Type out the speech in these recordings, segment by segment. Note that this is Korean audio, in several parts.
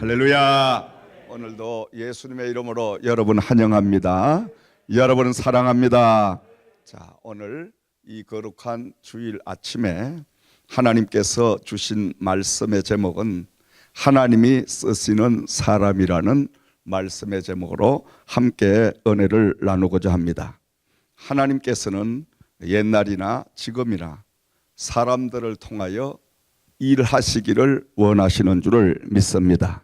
할렐루야. 오늘도 예수님의 이름으로 여러분 환영합니다. 여러분은 사랑합니다. 자, 오늘 이 거룩한 주일 아침에 하나님께서 주신 말씀의 제목은 하나님이 쓰시는 사람이라는 말씀의 제목으로 함께 은혜를 나누고자 합니다. 하나님께서는 옛날이나 지금이나 사람들을 통하여 일하시기를 원하시는 줄을 믿습니다.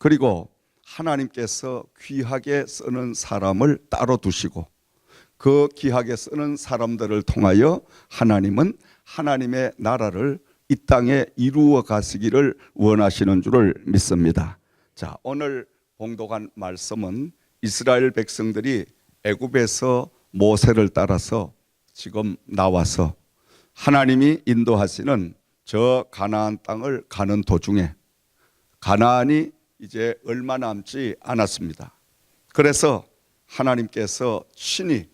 그리고 하나님께서 귀하게 쓰는 사람을 따로 두시고 그 귀하게 쓰는 사람들을 통하여 하나님은 하나님의 나라를 이 땅에 이루어 가시기를 원하시는 줄을 믿습니다. 자, 오늘 봉독한 말씀은 이스라엘 백성들이 애굽에서 모세를 따라서 지금 나와서 하나님이 인도하시는 저 가나안 땅을 가는 도중에 가나안이 이제 얼마 남지 않았습니다. 그래서 하나님께서 친히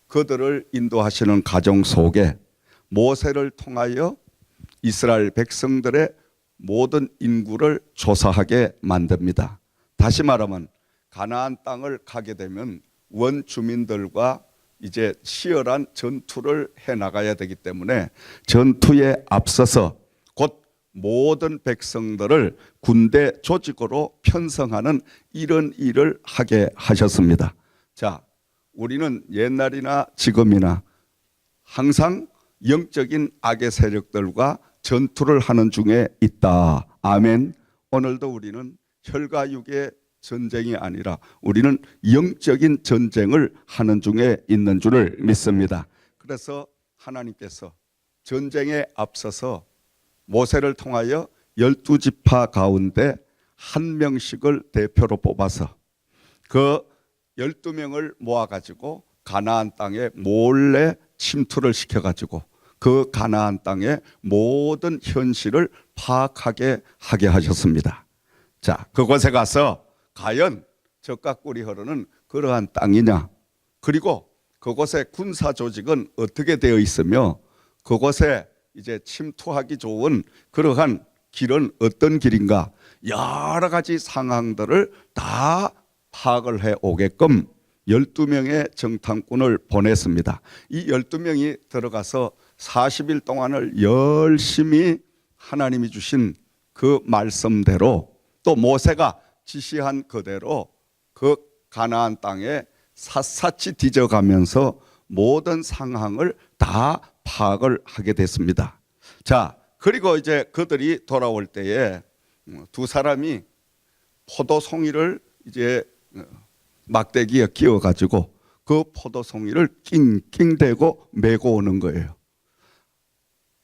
그들을 인도하시는 과정 속에 모세를 통하여 이스라엘 백성들의 모든 인구를 조사하게 만듭니다. 다시 말하면 가나안 땅을 가게 되면 원주민들과 이제 치열한 전투를 해나가야 되기 때문에 전투에 앞서서 곧 모든 백성들을 군대 조직으로 편성하는 이런 일을 하게 하셨습니다. 자, 우리는 옛날이나 지금이나 항상 영적인 악의 세력들과 전투를 하는 중에 있다. 아멘. 오늘도 우리는 혈과 육의 전쟁이 아니라 우리는 영적인 전쟁을 하는 중에 있는 줄을 믿습니다. 그래서 하나님께서 전쟁에 앞서서 모세를 통하여 12지파 가운데 한 명씩을 대표로 뽑아서 그 12명을 모아가지고 가나안 땅에 몰래 침투를 시켜가지고 그 가나안 땅의 모든 현실을 파악하게 하게 하셨습니다. 자, 그곳에 가서 과연 젖과 꿀이 흐르는 그러한 땅이냐, 그리고 그곳의 군사 조직은 어떻게 되어 있으며 그곳에 이제 침투하기 좋은 그러한 길은 어떤 길인가, 여러 가지 상황들을 다 파악을 해 오게끔 12명의 정탐꾼을 보냈습니다. 이 12명이 들어가서 40일 동안을 열심히 하나님이 주신 그 말씀대로 또 모세가 지시한 그대로 그 가나안 땅에 샅샅이 뒤져가면서 모든 상황을 다 파악을 하게 됐습니다. 자, 그리고 이제 그들이 돌아올 때에 두 사람이 포도송이를 이제 막대기에 끼워가지고 그 포도송이를 낑낑대고 메고 오는 거예요.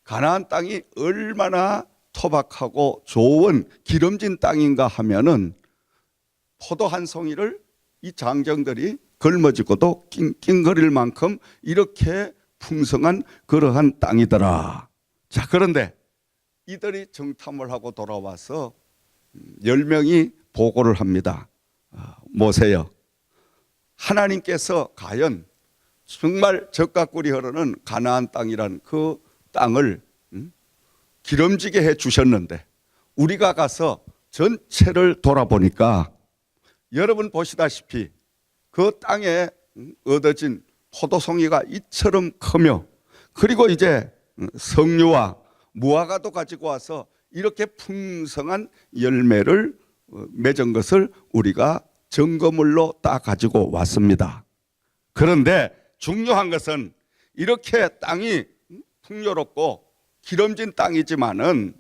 가나안 땅이 얼마나 토박하고 좋은 기름진 땅인가 하면은 포도 한 송이를 이 장정들이 걸머지고도 낑낑거릴 만큼 이렇게 풍성한 그러한 땅이더라. 자, 그런데 이들이 정탐을 하고 돌아와서 10명이 보고를 합니다. 모세여, 하나님께서 과연 정말 젖과 꿀이 흐르는 가나안 땅이란 그 땅을 기름지게 해 주셨는데 우리가 가서 전체를 돌아보니까 여러분 보시다시피 그 땅에 얻어진 포도송이가 이처럼 크며 그리고 이제 석류와 무화과도 가지고 와서 이렇게 풍성한 열매를 맺은 것을 우리가 증거물로 따 가지고 왔습니다. 그런데 중요한 것은 이렇게 땅이 풍요롭고 기름진 땅이지만은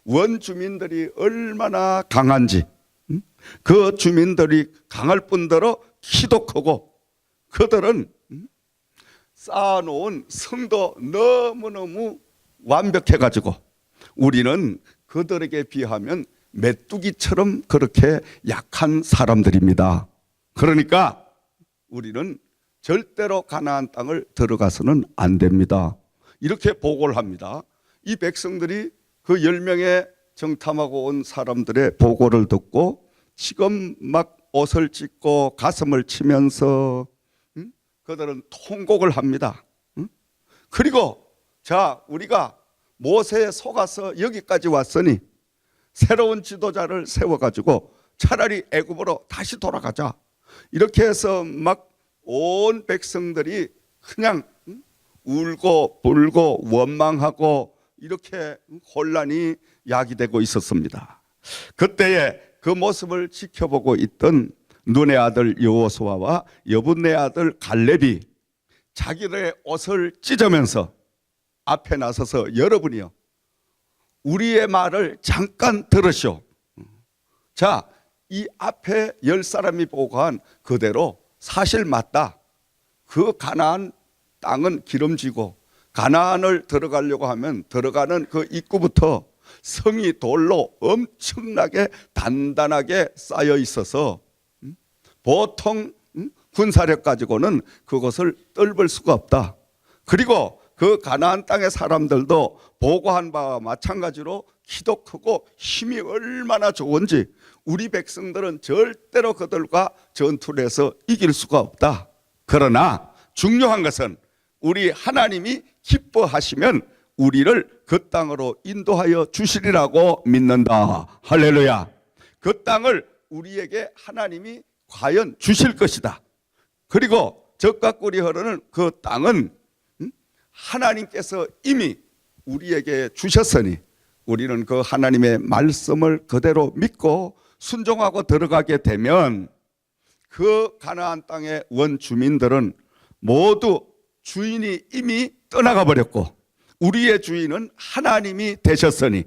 원주민들이 얼마나 강한지, 그 주민들이 강할 뿐더러 키도 크고 그들은 쌓아놓은 성도 너무너무 완벽해가지고 우리는 그들에게 비하면 메뚜기처럼 그렇게 약한 사람들입니다. 그러니까 우리는 절대로 가나안 땅을 들어가서는 안 됩니다. 이렇게 보고를 합니다. 이 백성들이 그 10명의 정탐하고 온 사람들의 보고를 듣고 지금 막 옷을 찢고 가슴을 치면서 그들은 통곡을 합니다. 그리고 자, 우리가 모세에 속아서 여기까지 왔으니 새로운 지도자를 세워가지고 차라리 애굽으로 다시 돌아가자. 이렇게 해서 막 온 백성들이 그냥 울고 불고 원망하고 이렇게 혼란이 야기되고 있었습니다. 그때에 그 모습을 지켜보고 있던 눈의 아들 여호수아와 여분의 아들 갈렙이 자기들의 옷을 찢으면서 앞에 나서서 여러분이요, 우리의 말을 잠깐 들으시오. 자, 이 앞에 10사람이 보고한 그대로 사실 맞다. 그 가나안 땅은 기름지고 가나안을 들어가려고 하면 들어가는 그 입구부터 성이 돌로 엄청나게 단단하게 쌓여 있어서 보통 군사력 가지고는 그것을 뚫을 수가 없다. 그리고 그 가나안 땅의 사람들도 보고한 바와 마찬가지로 키도 크고 힘이 얼마나 좋은지 우리 백성들은 절대로 그들과 전투를 해서 이길 수가 없다. 그러나 중요한 것은 우리 하나님이 기뻐하시면 우리를 그 땅으로 인도하여 주시리라고 믿는다. 할렐루야. 그 땅을 우리에게 하나님이 과연 주실 것이다. 그리고 젖과 꿀이 흐르는 그 땅은 하나님께서 이미 우리에게 주셨으니 우리는 그 하나님의 말씀을 그대로 믿고 순종하고 들어가게 되면 그 가나안 땅의 원주민들은 모두 주인이 이미 떠나가 버렸고 우리의 주인은 하나님이 되셨으니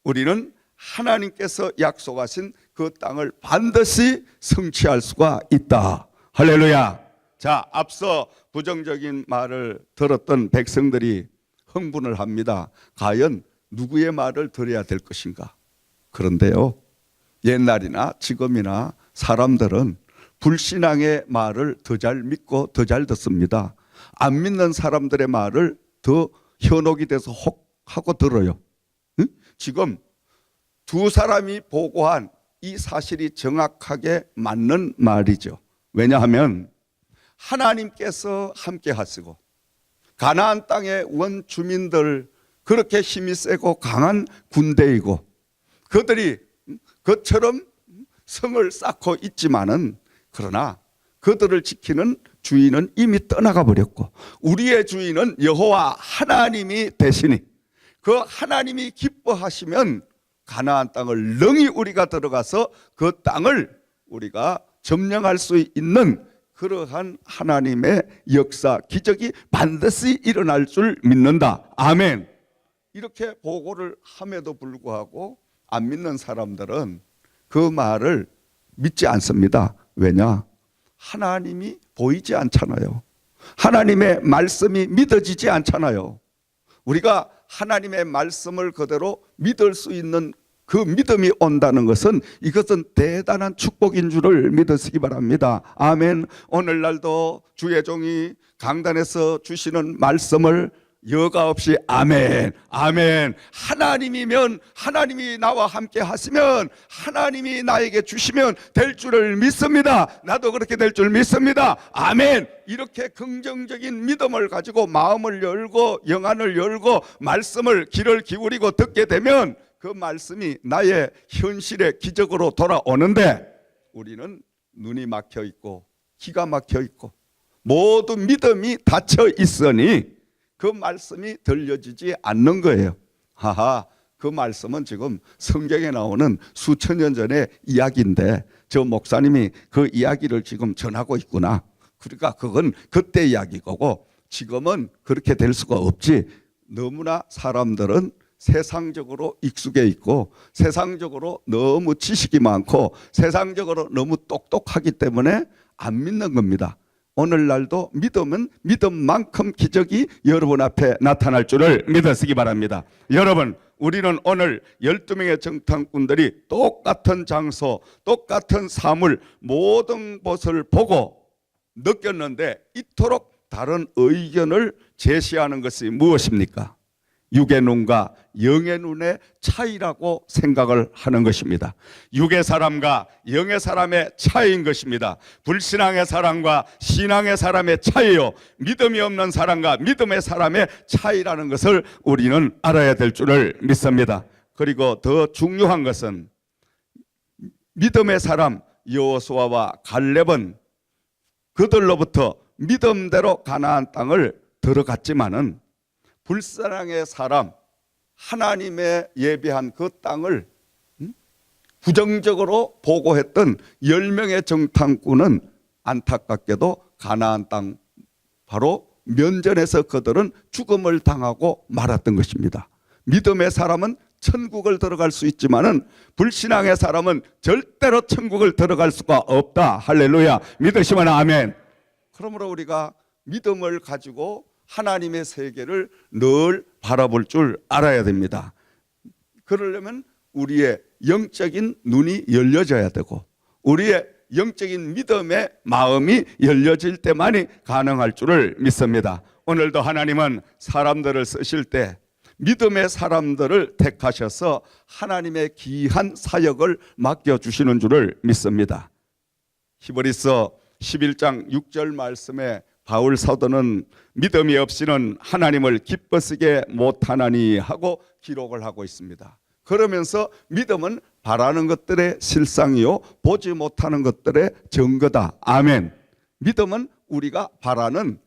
우리는 하나님께서 약속하신 그 땅을 반드시 성취할 수가 있다. 할렐루야. 자, 앞서 부정적인 말을 들었던 백성들이 흥분을 합니다. 과연 누구의 말을 들어야 될 것인가? 그런데요, 옛날이나 지금이나 사람들은 불신앙의 말을 더 잘 믿고 더 잘 듣습니다. 안 믿는 사람들의 말을 더 현혹이 돼서 혹 하고 들어요. 응? 지금 두 사람이 보고한 이 사실이 정확하게 맞는 말이죠. 왜냐하면 하나님께서 함께 하시고 가나안 땅의 원주민들 그렇게 힘이 세고 강한 군대이고 그들이 그처럼 성을 쌓고 있지만은 그러나 그들을 지키는 주인은 이미 떠나가 버렸고 우리의 주인은 여호와 하나님이 되시니 그 하나님이 기뻐하시면 가나안 땅을 능히 우리가 들어가서 그 땅을 우리가 점령할 수 있는 그러한 하나님의 역사 기적이 반드시 일어날 줄 믿는다. 아멘. 이렇게 보고를 함에도 불구하고 안 믿는 사람들은 그 말을 믿지 않습니다. 왜냐? 하나님이 보이지 않잖아요. 하나님의 말씀이 믿어지지 않잖아요. 우리가 하나님의 말씀을 그대로 믿을 수 있는 그 믿음이 온다는 것은 이것은 대단한 축복인 줄을 믿으시기 바랍니다. 아멘. 오늘날도 주의 종이 강단에서 주시는 말씀을 여과 없이 아멘, 아멘. 하나님이면 하나님이 나와 함께 하시면 하나님이 나에게 주시면 될 줄을 믿습니다. 나도 그렇게 될 줄 믿습니다. 아멘. 이렇게 긍정적인 믿음을 가지고 마음을 열고 영안을 열고 말씀을 귀를 기울이고 듣게 되면 그 말씀이 나의 현실의 기적으로 돌아오는데 우리는 눈이 막혀 있고 기가 막혀 있고 모든 믿음이 닫혀 있으니 그 말씀이 들려지지 않는 거예요. 하하, 그 말씀은 지금 성경에 나오는 수천 년 전의 이야기인데 저 목사님이 그 이야기를 지금 전하고 있구나. 그러니까 그건 그때 이야기고 지금은 그렇게 될 수가 없지. 너무나 사람들은 세상적으로 익숙해 있고 세상적으로 너무 지식이 많고 세상적으로 너무 똑똑하기 때문에 안 믿는 겁니다. 오늘날도 믿음은 믿음만큼 기적이 여러분 앞에 나타날 줄을 믿으시기 바랍니다. 여러분, 우리는 오늘 12명의 정탐꾼들이 똑같은 장소, 똑같은 사물, 모든 것을 보고 느꼈는데 이토록 다른 의견을 제시하는 것이 무엇입니까? 육의 눈과 영의 눈의 차이라고 생각을 하는 것입니다. 육의 사람과 영의 사람의 차이인 것입니다. 불신앙의 사람과 신앙의 사람의 차이요, 믿음이 없는 사람과 믿음의 사람의 차이라는 것을 우리는 알아야 될 줄을 믿습니다. 그리고 더 중요한 것은 믿음의 사람 여호수아와 갈렙은 그들로부터 믿음대로 가나안 땅을 들어갔지만은 불사랑의 사람 하나님의 예비한 그 땅을 부정적으로 보고했던 10명의 정탐꾼은 안타깝게도 가나안 땅 바로 면전에서 그들은 죽음을 당하고 말았던 것입니다. 믿음의 사람은 천국을 들어갈 수 있지만은 불신앙의 사람은 절대로 천국을 들어갈 수가 없다. 할렐루야. 믿으시면 아멘. 그러므로 우리가 믿음을 가지고 하나님의 세계를 늘 바라볼 줄 알아야 됩니다. 그러려면 우리의 영적인 눈이 열려져야 되고 우리의 영적인 믿음의 마음이 열려질 때만이 가능할 줄을 믿습니다. 오늘도 하나님은 사람들을 쓰실 때 믿음의 사람들을 택하셔서 하나님의 귀한 사역을 맡겨주시는 줄을 믿습니다. 히브리서 11장 6절 말씀에 바울 사도는 믿음이 없이는 하나님을 기뻐쓰게 못하나니 하고 기록을 하고 있습니다. 그러면서 믿음은 바라는 것들의 실상이요 보지 못하는 것들의 증거다. 아멘. 믿음은 우리가 바라는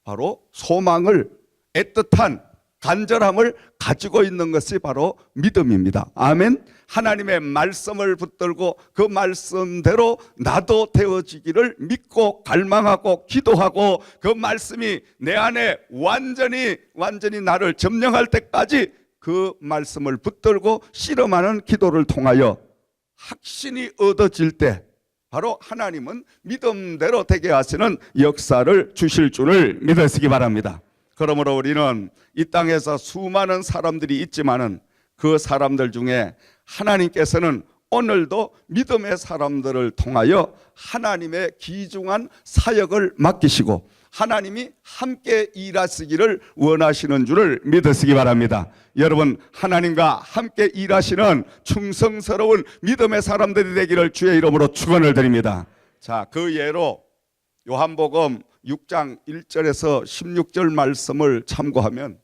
바로 소망을 애틋한 간절함을 가지고 있는 것이 바로 믿음입니다. 아멘. 하나님의 말씀을 붙들고 그 말씀대로 나도 되어지기를 믿고 갈망하고 기도하고 그 말씀이 내 안에 완전히 나를 점령할 때까지 그 말씀을 붙들고 씨름하는 기도를 통하여 확신이 얻어질 때 바로 하나님은 믿음대로 되게 하시는 역사를 주실 줄을 믿으시기 바랍니다. 그러므로 우리는 이 땅에서 수많은 사람들이 있지만은 그 사람들 중에 하나님께서는 오늘도 믿음의 사람들을 통하여 하나님의 귀중한 사역을 맡기시고 하나님이 함께 일하시기를 원하시는 줄을 믿으시기 바랍니다. 여러분, 하나님과 함께 일하시는 충성스러운 믿음의 사람들이 되기를 주의 이름으로 축원을 드립니다. 자, 그 예로 요한복음 6장 1절에서 16절 말씀을 참고하면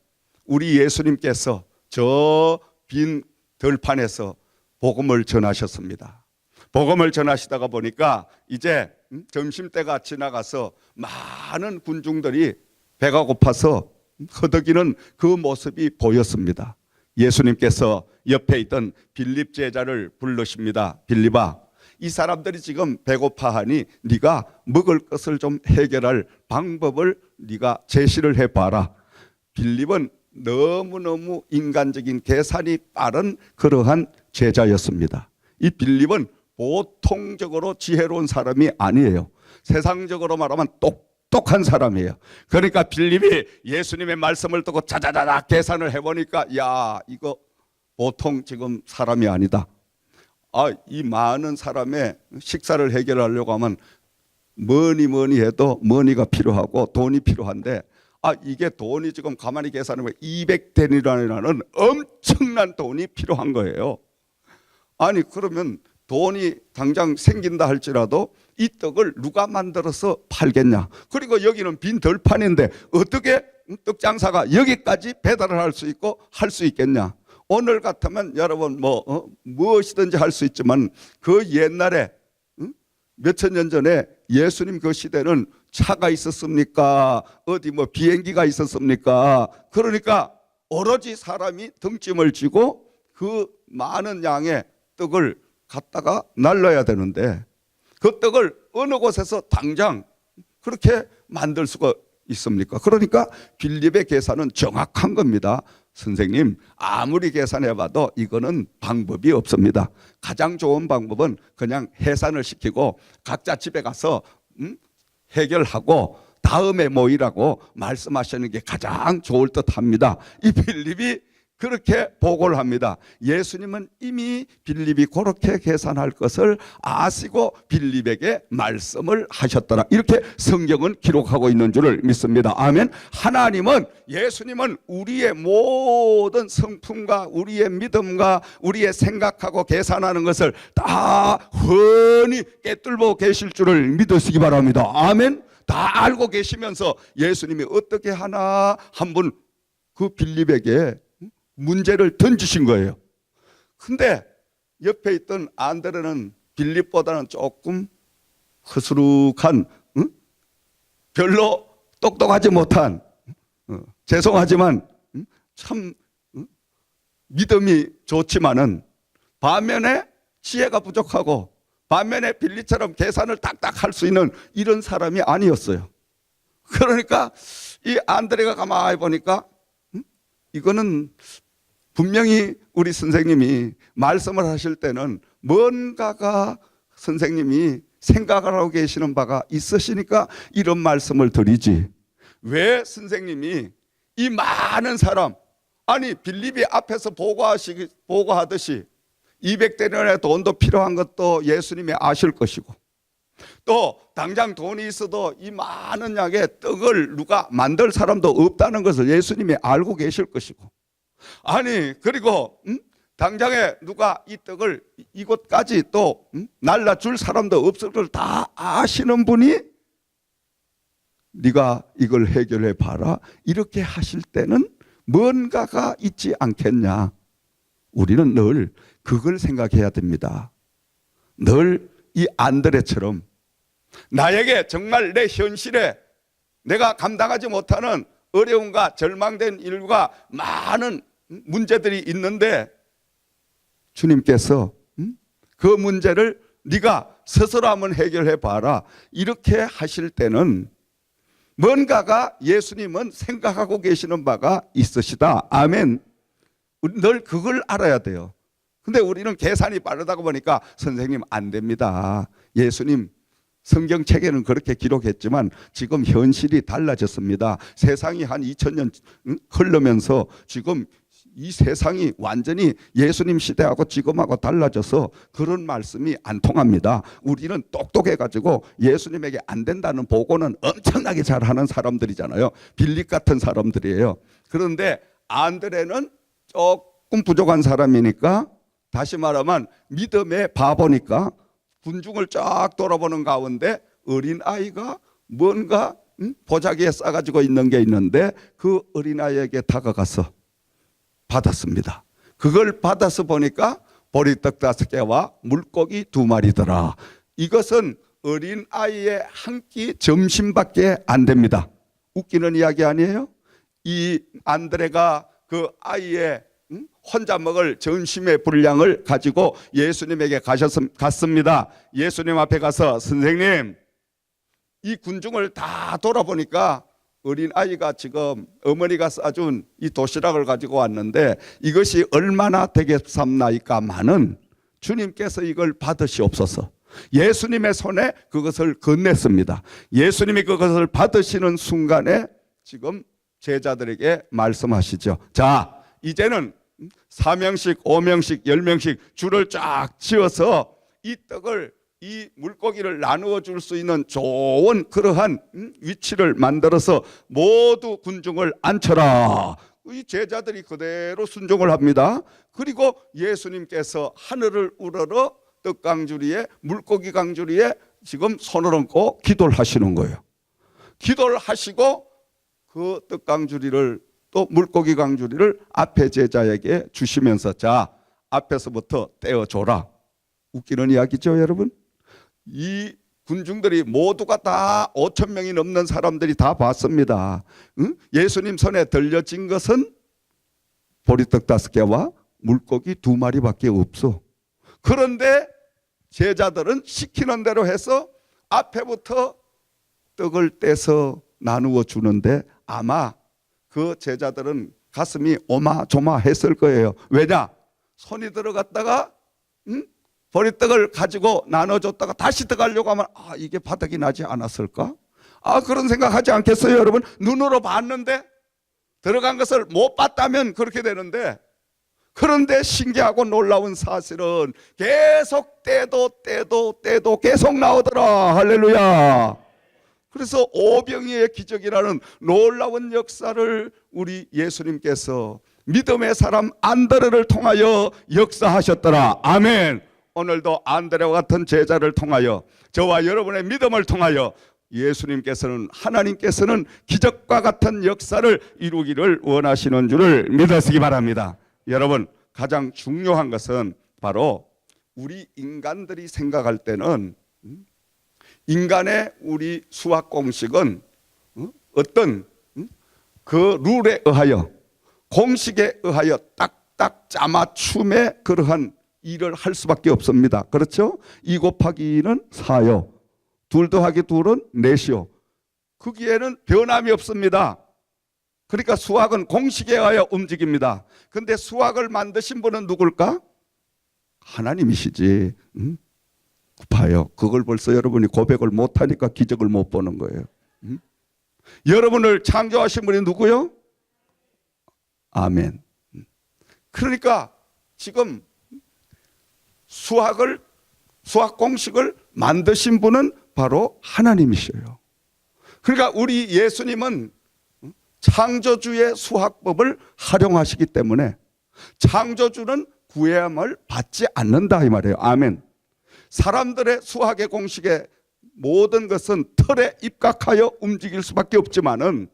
우리 예수님께서 저 빈 들판에서 복음을 전하셨습니다. 복음을 전하시다가 보니까 이제 점심때가 지나가서 많은 군중들이 배가 고파서 허덕이는 그 모습이 보였습니다. 예수님께서 옆에 있던 빌립 제자를 부르십니다. 빌립아, 이 사람들이 지금 배고파하니 네가 먹을 것을 좀 해결할 방법을 네가 제시를 해봐라. 빌립은 너무너무 인간적인 계산이 빠른 그러한 제자였습니다. 이 빌립은 보통적으로 지혜로운 사람이 아니에요. 세상적으로 말하면 똑똑한 사람이에요. 그러니까 빌립이 예수님의 말씀을 듣고 자자자자 계산을 해보니까 야, 이거 보통 지금 사람이 아니다. 이 많은 사람의 식사를 해결하려고 하면 뭐니 해도 머니가 필요하고 돈이 필요한데 이게 돈이 지금 가만히 계산하면 200데나리라는 엄청난 돈이 필요한 거예요. 아니 그러면 돈이 당장 생긴다 할지라도 이 떡을 누가 만들어서 팔겠냐. 그리고 여기는 빈 들판인데 어떻게 떡 장사가 여기까지 배달을 할 수 있고 할 수 있겠냐. 오늘 같으면 여러분 무엇이든지 할 수 있지만 그 옛날에 몇천 년 전에 예수님 그 시대는 차가 있었습니까? 어디 비행기가 있었습니까? 그러니까 오로지 사람이 등짐을 지고 그 많은 양의 떡을 갖다가 날라야 되는데 그 떡을 어느 곳에서 당장 그렇게 만들 수가 있습니까? 그러니까 빌립의 계산은 정확한 겁니다. 선생님, 아무리 계산해봐도 이거는 방법이 없습니다. 가장 좋은 방법은 그냥 해산을 시키고 각자 집에 가서 해결하고 다음에 모이라고 말씀하시는 게 가장 좋을 듯합니다. 이 빌립이 그렇게 보고를 합니다. 예수님은 이미 빌립이 그렇게 계산할 것을 아시고 빌립에게 말씀을 하셨더라. 이렇게 성경은 기록하고 있는 줄을 믿습니다. 아멘. 하나님은 예수님은 우리의 모든 성품과 우리의 믿음과 우리의 생각하고 계산하는 것을 다 훤히 꿰뚫고 계실 줄을 믿으시기 바랍니다. 아멘. 다 알고 계시면서 예수님이 어떻게 하나 한번 그 빌립에게 문제를 던지신 거예요. 근데 옆에 있던 안드레는 빌립보다는 조금 허스룩한, 별로 똑똑하지 못한, 죄송하지만 참 믿음이 좋지만은 반면에 지혜가 부족하고 반면에 빌리처럼 계산을 딱딱 할 수 있는 이런 사람이 아니었어요. 그러니까 이 안드레가 가만히 보니까 이거는 분명히 우리 선생님이 말씀을 하실 때는 뭔가가 선생님이 생각을 하고 계시는 바가 있으시니까 이런 말씀을 드리지, 왜 선생님이 이 많은 사람, 아니 빌립이 앞에서 보고하듯이 200데나리온의 돈도 필요한 것도 예수님이 아실 것이고, 또 당장 돈이 있어도 이 많은 양의 떡을 누가 만들 사람도 없다는 것을 예수님이 알고 계실 것이고, 아니 그리고 당장에 누가 이 떡을 이곳까지 또 날라줄 사람도 없을 걸 다 아시는 분이 네가 이걸 해결해 봐라 이렇게 하실 때는 뭔가가 있지 않겠냐. 우리는 늘 그걸 생각해야 됩니다. 늘 이 안드레처럼 나에게 정말 내 현실에 내가 감당하지 못하는 어려움과 절망된 일과 많은 문제들이 있는데 주님께서 그 문제를 네가 스스로 한번 해결해 봐라 이렇게 하실 때는 뭔가가 예수님은 생각하고 계시는 바가 있으시다. 아멘. 늘 그걸 알아야 돼요. 근데 우리는 계산이 빠르다고 보니까 선생님 안 됩니다. 예수님 성경책에는 그렇게 기록했지만 지금 현실이 달라졌습니다. 세상이 한 2000년 흐르면서 지금 이 세상이 완전히 예수님 시대하고 지금하고 달라져서 그런 말씀이 안 통합니다. 우리는 똑똑해가지고 예수님에게 안 된다는 보고는 엄청나게 잘하는 사람들이잖아요. 빌립 같은 사람들이에요. 그런데 안드레는 조금 부족한 사람이니까, 다시 말하면 믿음의 바보니까 군중을 쫙 돌아보는 가운데 어린아이가 뭔가 보자기에 싸가지고 있는 게 있는데 그 어린아이에게 다가가서 받았습니다. 그걸 받아서 보니까 보리떡 5개와 물고기 2마리더라. 이것은 어린아이의 한 끼 점심밖에 안 됩니다. 웃기는 이야기 아니에요? 이 안드레가 그 아이의 혼자 먹을 점심의 분량을 가지고 예수님에게 갔습니다. 예수님 앞에 가서 선생님, 이 군중을 다 돌아보니까 어린아이가 지금 어머니가 싸준 이 도시락을 가지고 왔는데 이것이 얼마나 되겠습니까마는 주님께서 이걸 받으시옵소서. 예수님의 손에 그것을 건넸습니다. 예수님이 그것을 받으시는 순간에 지금 제자들에게 말씀하시죠. 자, 이제는 4명씩 5명씩 10명씩 줄을 쫙 지어서 이 떡을 이 물고기를 나누어 줄 수 있는 좋은 그러한 위치를 만들어서 모두 군중을 앉혀라. 이 제자들이 그대로 순종을 합니다. 그리고 예수님께서 하늘을 우러러 떡강주리에 물고기 강주리에 지금 손을 얹고 기도를 하시는 거예요. 기도를 하시고 그 떡강주리를 또 물고기 강주리를 앞에 제자에게 주시면서 자, 앞에서부터 떼어줘라. 웃기는 이야기죠, 여러분? 이 군중들이 모두가 다 5,000명이 넘는 사람들이 다 봤습니다. 응? 예수님 손에 들려진 것은 보리떡 5개와 물고기 2마리밖에 없어. 그런데 제자들은 시키는 대로 해서 앞에부터 떡을 떼서 나누어 주는데 아마 그 제자들은 가슴이 오마조마했을 거예요. 왜냐? 손이 들어갔다가 보리떡을 가지고 나눠줬다가 다시 들어가려고 하면 이게 바닥이 나지 않았을까? 그런 생각하지 않겠어요, 여러분? 눈으로 봤는데 들어간 것을 못 봤다면 그렇게 되는데, 그런데 신기하고 놀라운 사실은 계속 떼도 계속 나오더라. 할렐루야. 그래서 오병이의 기적이라는 놀라운 역사를 우리 예수님께서 믿음의 사람 안드레를 통하여 역사하셨더라. 아멘. 오늘도 안드레와 같은 제자를 통하여 저와 여러분의 믿음을 통하여 예수님께서는 하나님께서는 기적과 같은 역사를 이루기를 원하시는 줄을 믿으시기 바랍니다. 여러분, 가장 중요한 것은 바로 우리 인간들이 생각할 때는 인간의 우리 수학 공식은 어떤 그 룰에 의하여, 공식에 의하여 딱딱 짜맞춤에 그러한 일을 할 수밖에 없습니다. 그렇죠? 2 곱하기 2는 4요. 2 더하기 2는 4시요. 거기에는 변함이 없습니다. 그러니까 수학은 공식에 의하여 움직입니다. 그런데 수학을 만드신 분은 누굴까? 하나님이시지. 봐요. 그걸 벌써 여러분이 고백을 못하니까 기적을 못 보는 거예요. 여러분을 창조하신 분이 누구요? 아멘. 그러니까 지금 수학 공식을 만드신 분은 바로 하나님이셔요. 그러니까 우리 예수님은 창조주의 수학법을 활용하시기 때문에 창조주는 구애함을 받지 않는다 이 말이에요. 아멘. 사람들의 수학의 공식에 모든 것은 틀에 입각하여 움직일 수밖에 없지만은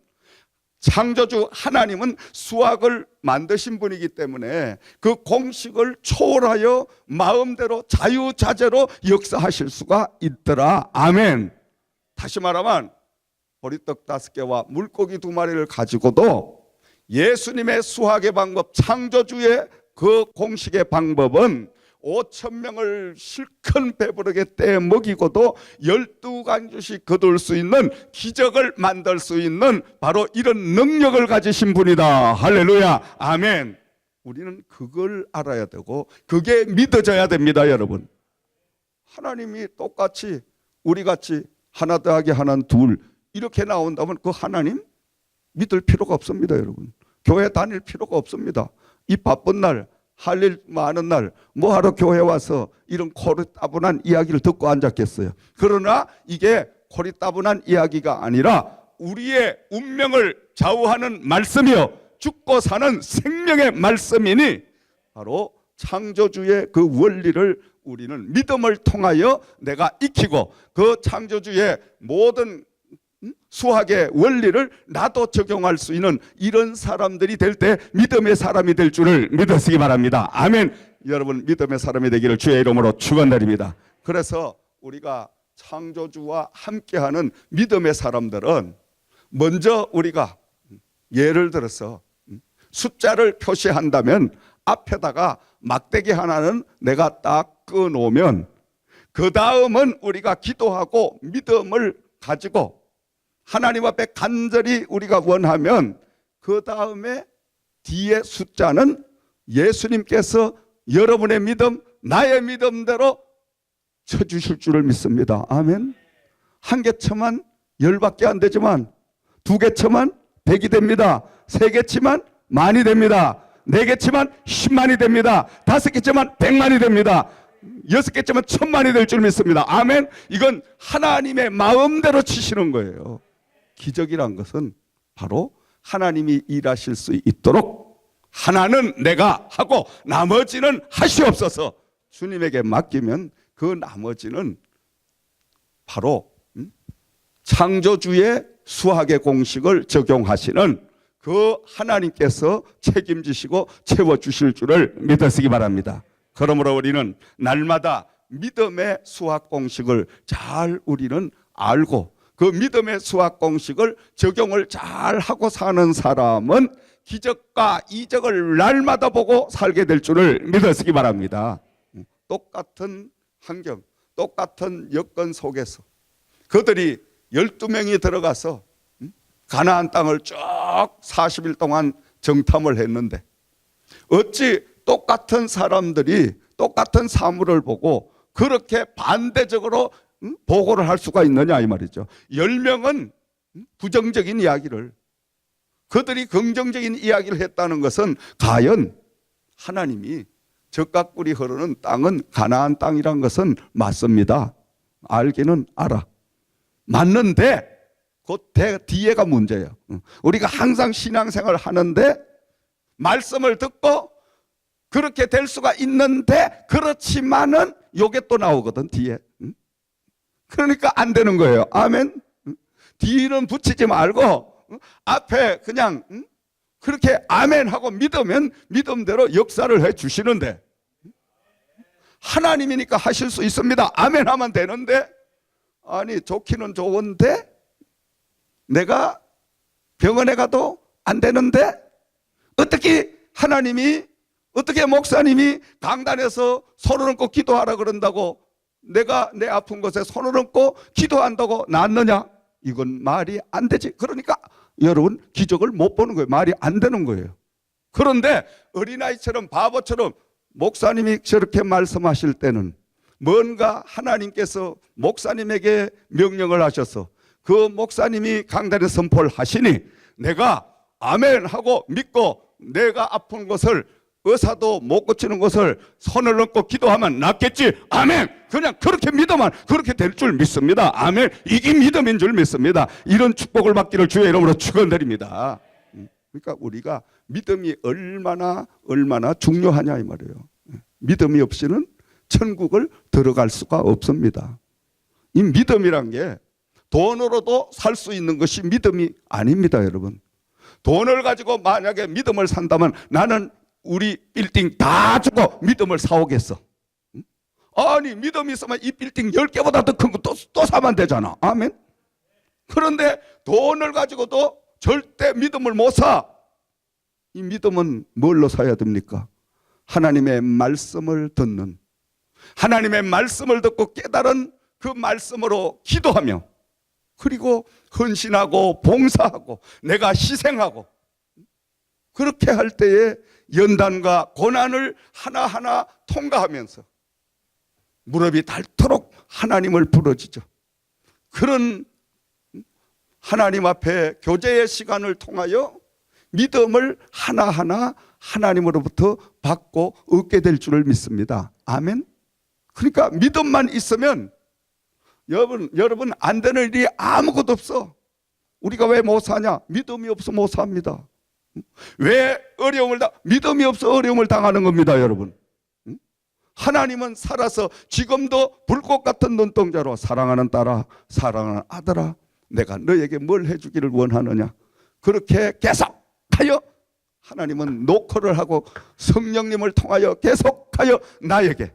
창조주 하나님은 수학을 만드신 분이기 때문에 그 공식을 초월하여 마음대로 자유자재로 역사하실 수가 있더라. 아멘. 다시 말하면 보리떡 5개와 물고기 2마리를 가지고도 예수님의 수학의 방법, 창조주의 그 공식의 방법은 5,000명을 실컷 배부르게 떼 먹이고도 12간주씩 거둘 수 있는, 기적을 만들 수 있는 바로 이런 능력을 가지신 분이다. 할렐루야. 아멘. 우리는 그걸 알아야 되고 그게 믿어져야 됩니다. 여러분, 하나님이 똑같이 우리같이 하나 더하기 하나는 2 이렇게 나온다면 그 하나님 믿을 필요가 없습니다. 여러분, 교회 다닐 필요가 없습니다. 이 바쁜 날, 할 일 많은 날 뭐하러 교회 와서 이런 고리따분한 이야기를 듣고 앉았겠어요. 그러나 이게 고리따분한 이야기가 아니라 우리의 운명을 좌우하는 말씀이요, 죽고 사는 생명의 말씀이니 바로 창조주의 그 원리를 우리는 믿음을 통하여 내가 익히고 그 창조주의 모든 수학의 원리를 나도 적용할 수 있는 이런 사람들이 될 때 믿음의 사람이 될 줄을 믿으시기 바랍니다. 아멘. 여러분, 믿음의 사람이 되기를 주의 이름으로 축원드립니다. 그래서 우리가 창조주와 함께하는 믿음의 사람들은 먼저 우리가 예를 들어서 숫자를 표시한다면 앞에다가 막대기 하나는 내가 딱 꺼놓으면 그 다음은 우리가 기도하고 믿음을 가지고 하나님 앞에 간절히 우리가 원하면 그 다음에 뒤에 숫자는 예수님께서 여러분의 믿음, 나의 믿음대로 쳐주실 줄을 믿습니다. 아멘. 한 개 쳐만 10밖에 안 되지만 2개 쳐만 100이 됩니다. 3개 치면 10,000이 됩니다. 4개 치면 10만이 됩니다. 5개 치면 100만이 됩니다. 6개 치면 1000만이 될 줄 믿습니다. 아멘. 이건 하나님의 마음대로 치시는 거예요. 기적이란 것은 바로 하나님이 일하실 수 있도록 하나는 내가 하고 나머지는 하시옵소서 주님에게 맡기면 그 나머지는 바로 창조주의 수학의 공식을 적용하시는 그 하나님께서 책임지시고 채워주실 줄을 믿으시기 바랍니다. 그러므로 우리는 날마다 믿음의 수학 공식을 잘 우리는 알고 그 믿음의 수학 공식을 적용을 잘 하고 사는 사람은 기적과 이적을 날마다 보고 살게 될 줄을 믿으시기 바랍니다. 똑같은 환경, 똑같은 여건 속에서 그들이 12명이 들어가서 가나안 땅을 쭉 40일 동안 정탐을 했는데 어찌 똑같은 사람들이 똑같은 사물을 보고 그렇게 반대적으로 보고를 할 수가 있느냐 이 말이죠. 10명은 부정적인 이야기를, 그들이 긍정적인 이야기를 했다는 것은 과연 하나님이 젖과 꿀이 흐르는 땅은 가나안 땅이란 것은 맞습니다. 알기는 알아. 맞는데 그 뒤에가 문제예요. 우리가 항상 신앙생활을 하는데 말씀을 듣고 그렇게 될 수가 있는데 그렇지만은 요게 또 나오거든 뒤에. 그러니까 안 되는 거예요. 아멘. 뒤는 붙이지 말고 앞에 그냥 그렇게 아멘 하고 믿으면 믿음대로 역사를 해 주시는데 하나님이니까 하실 수 있습니다. 아멘 하면 되는데, 아니 좋기는 좋은데 내가 병원에 가도 안 되는데 어떻게 하나님이, 어떻게 목사님이 강단에서 손을 얹고 기도하라 그런다고 내가 내 아픈 곳에 손을 얹고 기도한다고 낫느냐? 이건 말이 안 되지. 그러니까 여러분 기적을 못 보는 거예요. 말이 안 되는 거예요. 그런데 어린아이처럼 바보처럼 목사님이 저렇게 말씀하실 때는 뭔가 하나님께서 목사님에게 명령을 하셔서 그 목사님이 강단에 선포를 하시니 내가 아멘 하고 믿고 내가 아픈 것을, 의사도 못 고치는 것을 손을 얹고 기도하면 낫겠지. 아멘. 그냥 그렇게 믿으면 그렇게 될 줄 믿습니다. 아멘. 이게 믿음인 줄 믿습니다. 이런 축복을 받기를 주의 이름으로 축원드립니다. 그러니까 우리가 믿음이 얼마나 중요하냐 이 말이에요. 믿음이 없이는 천국을 들어갈 수가 없습니다. 이 믿음이란 게 돈으로도 살 수 있는 것이 믿음이 아닙니다, 여러분. 돈을 가지고 만약에 믿음을 산다면 나는 우리 빌딩 다 주고 믿음을 사오겠어. 아니 믿음이 있으면 이 빌딩 10개보다 더 큰 거 또 사면 되잖아. 아멘. 그런데 돈을 가지고도 절대 믿음을 못 사. 이 믿음은 뭘로 사야 됩니까? 하나님의 말씀을 듣는, 하나님의 말씀을 듣고 깨달은 그 말씀으로 기도하며, 그리고 헌신하고 봉사하고 내가 희생하고, 그렇게 할 때에 연단과 고난을 하나하나 통과하면서 무릎이 닳도록 하나님을 부르짖어 그런 하나님 앞에 교제의 시간을 통하여 믿음을 하나하나 하나님으로부터 받고 얻게 될 줄을 믿습니다. 아멘. 그러니까 믿음만 있으면 여러분 안 되는 일이 아무것도 없어. 우리가 왜 못 사냐? 믿음이 없어 못 삽니다. 왜 믿음이 없어 어려움을 당하는 겁니다, 여러분. 하나님은 살아서 지금도 불꽃 같은 눈동자로 사랑하는 딸아, 사랑하는 아들아, 내가 너에게 뭘 해주기를 원하느냐? 그렇게 계속하여 하나님은 녹화를 하고 성령님을 통하여 계속하여 나에게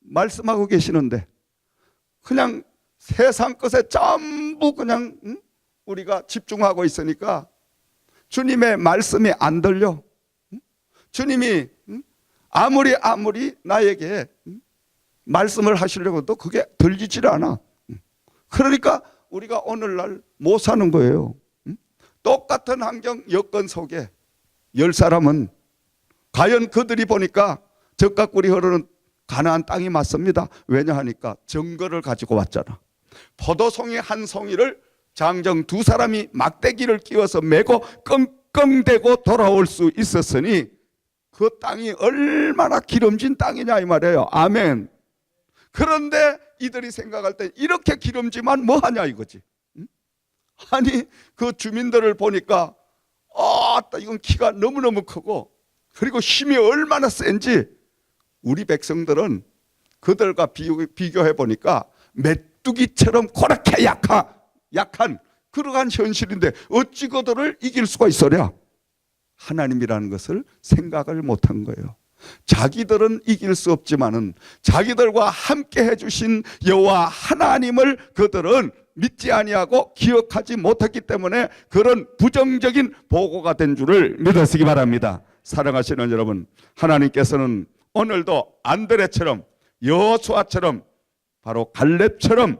말씀하고 계시는데, 그냥 세상 것에 전부 그냥 우리가 집중하고 있으니까 주님의 말씀이 안 들려. 주님이 아무리 나에게 말씀을 하시려고 해도 그게 들리질 않아. 그러니까 우리가 오늘날 못 사는 거예요. 똑같은 환경 여건 속에 10사람은 과연 그들이 보니까 적과 꿀이 흐르는 가나안 땅이 맞습니다. 왜냐 하니까 증거를 가지고 왔잖아. 포도송이 한 송이를 장정 2사람이 막대기를 끼워서 메고 끙끙대고 돌아올 수 있었으니 그 땅이 얼마나 기름진 땅이냐 이 말이에요. 아멘. 그런데 이들이 생각할 때 이렇게 기름지만 뭐하냐 이거지. 아니 그 주민들을 보니까 이건 키가 너무너무 크고 그리고 힘이 얼마나 센지 우리 백성들은 그들과 비교해 보니까 메뚜기처럼 그렇게 약한 그러한 현실인데 어찌 그들을 이길 수가 있으랴? 하나님이라는 것을 생각을 못한 거예요. 자기들은 이길 수 없지만은 자기들과 함께 해주신 여호와 하나님을 그들은 믿지 아니하고 기억하지 못했기 때문에 그런 부정적인 보고가 된 줄을 믿으시기 바랍니다. 사랑하시는 여러분, 하나님께서는 오늘도 안드레처럼 여호수아처럼 바로 갈렙처럼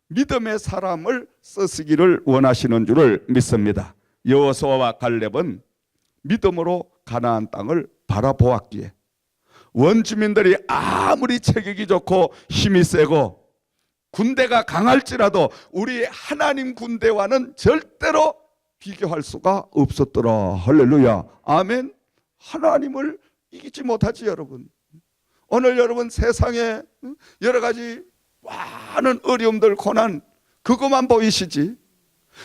믿음의 사람을 쓰시기를 원하시는 줄을 믿습니다. 여호수아와 갈렙은 믿음으로 가나안 땅을 바라보았기에 원주민들이 아무리 체격이 좋고 힘이 세고 군대가 강할지라도 우리 하나님 군대와는 절대로 비교할 수가 없었더라. 할렐루야. 아멘. 하나님을 이기지 못하지 여러분. 오늘 여러분 세상에 여러 가지 많은 어려움들 고난 그것만 보이시지.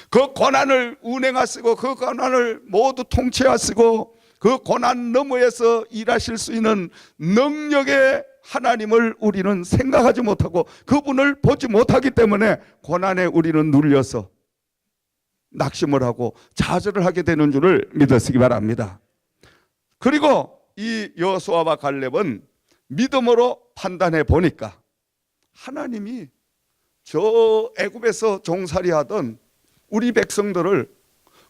그 고난을 운행하시고 그 고난을 모두 통치하시고 그 고난 너머에서 일하실 수 있는 능력의 하나님을 우리는 생각하지 못하고 그분을 보지 못하기 때문에 고난에 우리는 눌려서 낙심을 하고 좌절을 하게 되는 줄을 믿으시기 바랍니다. 그리고 이 여호수아와 갈렙은 믿음으로 판단해 보니까 하나님이 저 애굽에서 종살이하던 우리 백성들을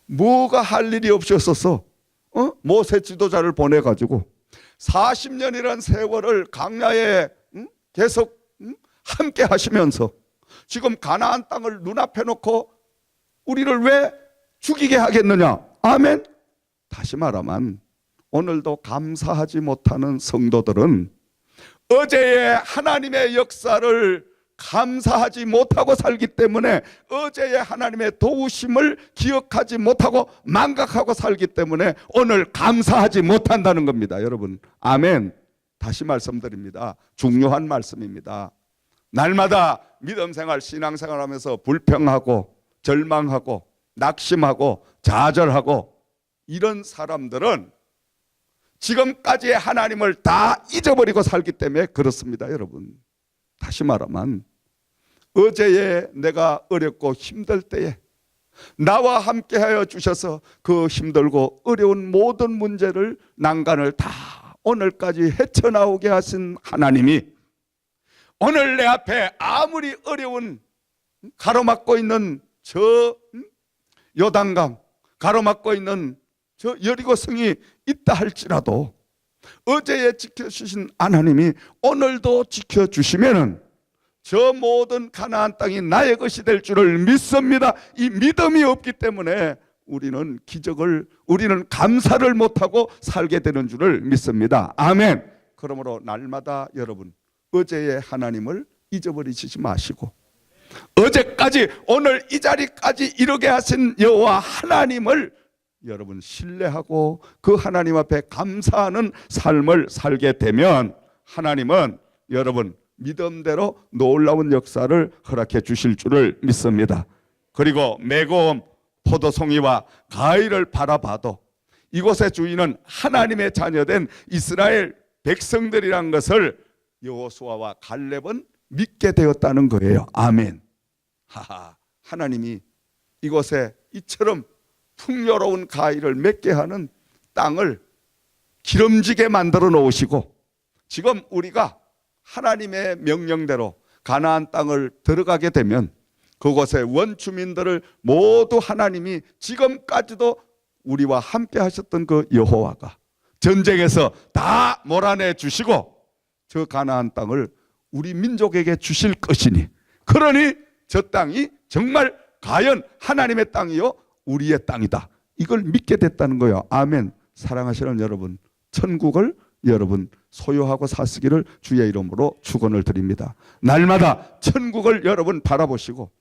뭐가 할 일이 없었어. 모세 지도자를 보내가지고 40년이란 세월을 광야에 계속 함께 하시면서 지금 가나안 땅을 눈앞에 놓고 우리를 왜 죽이게 하겠느냐. 아멘. 다시 말하면 오늘도 감사하지 못하는 성도들은 어제의 하나님의 역사를 감사하지 못하고 살기 때문에, 어제의 하나님의 도우심을 기억하지 못하고 망각하고 살기 때문에 오늘 감사하지 못한다는 겁니다. 여러분, 아멘. 다시 말씀드립니다. 중요한 말씀입니다. 날마다 믿음생활, 신앙생활 하면서 불평하고 절망하고 낙심하고 좌절하고 이런 사람들은 지금까지의 하나님을 다 잊어버리고 살기 때문에 그렇습니다. 여러분, 다시 말하면 어제에 내가 어렵고 힘들 때에 나와 함께하여 주셔서 그 힘들고 어려운 모든 문제를, 난간을 다 오늘까지 헤쳐나오게 하신 하나님이 오늘 내 앞에 아무리 어려운 가로막고 있는 저 요단강, 가로막고 있는 저 여리고성이 있다 할지라도 어제에 지켜주신 하나님이 오늘도 지켜주시면은 저 모든 가나안 땅이 나의 것이 될 줄을 믿습니다. 이 믿음이 없기 때문에 우리는 우리는 감사를 못하고 살게 되는 줄을 믿습니다. 아멘. 그러므로 날마다 여러분, 어제의 하나님을 잊어버리시지 마시고 어제까지 오늘 이 자리까지 이르게 하신 여호와 하나님을 여러분 신뢰하고 그 하나님 앞에 감사하는 삶을 살게 되면 하나님은 여러분 믿음대로 놀라운 역사를 허락해 주실 줄을 믿습니다. 그리고 매고음 포도송이와 가위를 바라봐도 이곳의 주인은 하나님의 자녀된 이스라엘 백성들이란 것을 여호수아와 갈렙은 믿게 되었다는 거예요. 아멘. 하나님이 이곳에 이처럼 풍요로운 가위를 맺게 하는 땅을 기름지게 만들어 놓으시고 지금 우리가 하나님의 명령대로 가나안 땅을 들어가게 되면 그곳의 원주민들을 모두 하나님이 지금까지도 우리와 함께 하셨던 그 여호와가 전쟁에서 다 몰아내 주시고 저 가나안 땅을 우리 민족에게 주실 것이니, 그러니 저 땅이 정말 과연 하나님의 땅이요 우리의 땅이다, 이걸 믿게 됐다는 거예요. 아멘. 사랑하시는 여러분, 천국을 여러분 소유하고 사시기를 주의 이름으로 축원을 드립니다. 날마다 천국을 여러분 바라보시고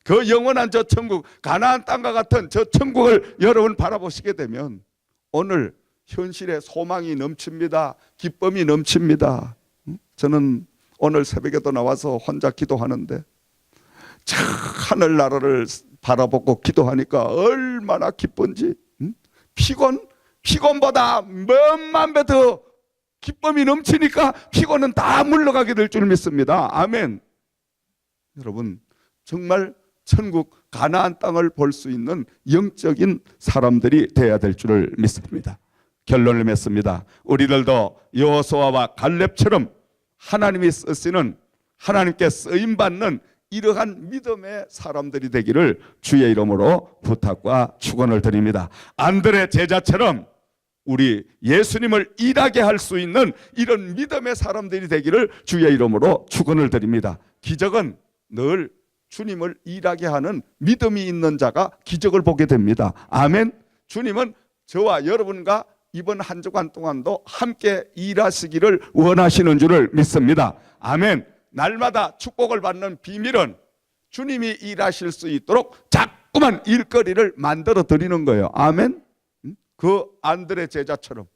그 영원한 저 천국, 가나안 땅과 같은 저 천국을 여러분 바라보시게 되면 오늘 현실에 소망이 넘칩니다. 기쁨이 넘칩니다. 저는 오늘 새벽에도 나와서 혼자 기도하는데 저 하늘나라를 바라보고 기도하니까 얼마나 기쁜지, 피곤보다 몇만 배 더 기쁨이 넘치니까 피곤은 다 물러가게 될 줄 믿습니다. 아멘. 여러분, 정말 천국 가나안 땅을 볼 수 있는 영적인 사람들이 되어야 될 줄을 믿습니다. 결론을 맺습니다. 우리들도 여호수아와 갈렙처럼 하나님이 쓰시는, 하나님께 쓰임받는 이러한 믿음의 사람들이 되기를 주의 이름으로 부탁과 축원을 드립니다. 안드레 제자처럼 우리 예수님을 일하게 할 수 있는 이런 믿음의 사람들이 되기를 주의 이름으로 축원을 드립니다. 기적은 늘 주님을 일하게 하는 믿음이 있는 자가 기적을 보게 됩니다. 아멘. 주님은 저와 여러분과 이번 한 주간 동안도 함께 일하시기를 원하시는 줄을 믿습니다. 아멘. 날마다 축복을 받는 비밀은 주님이 일하실 수 있도록 자꾸만 일거리를 만들어 드리는 거예요. 아멘. 그 안드레 제자처럼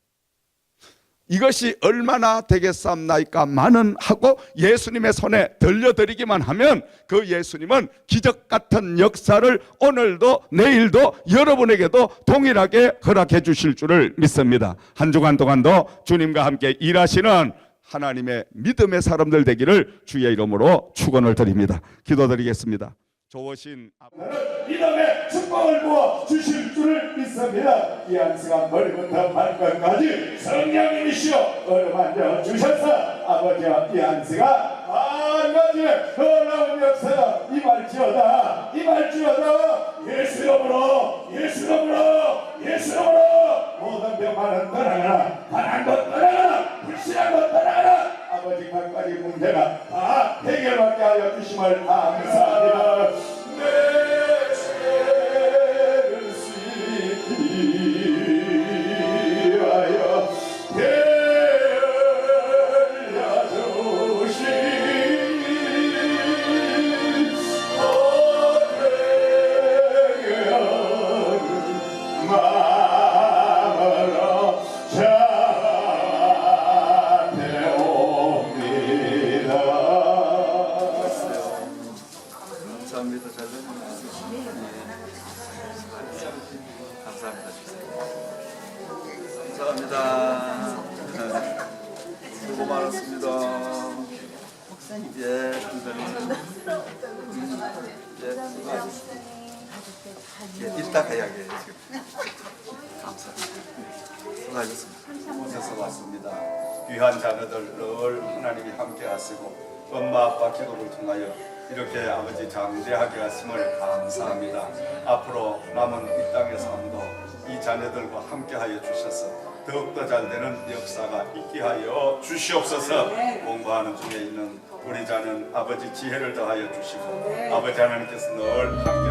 이것이 얼마나 되겠사옵나이까마는 하고 예수님의 손에 들려드리기만 하면 그 예수님은 기적 같은 역사를 오늘도 내일도 여러분에게도 동일하게 허락해 주실 줄을 믿습니다. 한 주간 동안도 주님과 함께 일하시는 하나님의 믿음의 사람들 되기를 주의 이름으로 축원을 드립니다. 기도드리겠습니다. 좋으신 믿음의 축복을 부어 주실 줄을 믿습니다. 이 한 시간 머리부터 발끝까지 성령님이시여 어루만져 주셔서 아버지와 이 안세가 한 가지 놀라운 역사가 임할지어다 예수 이름으로 모든 병만은 떠나가라 가난한 것 떠나가라 불신한 것 떠나가라 아버지 각가지 문제가 다 해결받게 하여 주심을 감사합니다. 내 죄를 씻기 위하여 되려주신 마음으로 잡혀옵니다. 감사합니다. 잘 들었습니다. 감사합니다. 감사합니다. 수고 많았습니다. 예, 선생님. 예, 이따가 이야기해요. 감사합니다. 수고하셨습니다. 오셔서 왔습니다. 귀한 자녀들 늘 하나님이 함께 하시고 엄마 아빠 기도를 통하여 이렇게 아버지 장대하게 하심을 감사합니다. 앞으로 남은 이 땅의 삶도 이 자녀들과 함께 하여 주셔서 더욱더 잘 되는 역사가 있게 하여 주시옵소서. 공부하는 중에 있는 우리 자는 아버지 지혜를 더하여 주시고 아버지 하나님께서 늘 함께